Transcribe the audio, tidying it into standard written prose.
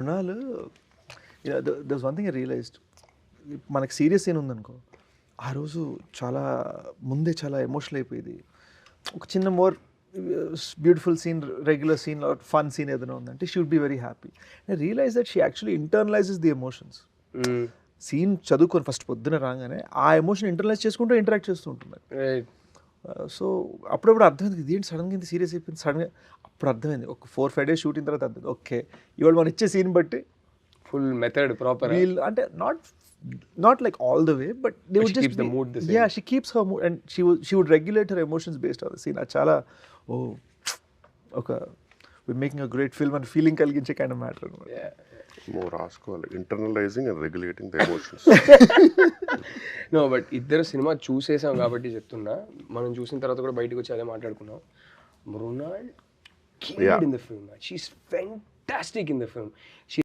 Mrunal this one thing I realized, మనకి serious scene ఉందనుకో, ఆ రోజు చాలా ముందే చాలా ఎమోషనల్ అయిపోయింది. ఒక చిన్న more beautiful scene, regular scene, fun scene ఏదైనా ఉందంటే she would be very happy. I realise that she actually internalises the emotions. Scene చదువుకొని ఫస్ట్ పొద్దున రాగానే ఆ ఎమోషన్ ఇంటర్నలైజ్ చేసుకుంటూ ఇంటరాక్ట్ చేస్తూ ఉంటుంది. సో అప్పుడప్పుడు అర్థమైంది, ఇదేంటి సడన్గా ఇంత సీరియస్ అయిపోయింది సడన్గా. అప్పుడు అర్థమైంది, ఒక 4-5 days షూటింగ్ తర్వాత అర్థమైంది, ఓకే ఇవాళ మనం ఇచ్చే సీన్ బట్టి ఫుల్ మెథడ్ ప్రాపర్ వీళ్ళు అంటే not like all the way, but they would she just keeps the mood the same. yeah, she keeps her mood and she would regulate her emotions based on the scene. అది చాలా ఒక we're making a great film and feeling కలిగించే kind of matter అన్నమాట. More రాసుకోవాలి, internalising and regulating the emotions. No but ఇద్దరు cinema చూసేసాం కాబట్టి చెప్తున్నా, మనం చూసిన తర్వాత కూడా బయటకు వచ్చి అదే మాట్లాడుకున్నాం. Mrunal killed in the film. She's fantastic in the film. She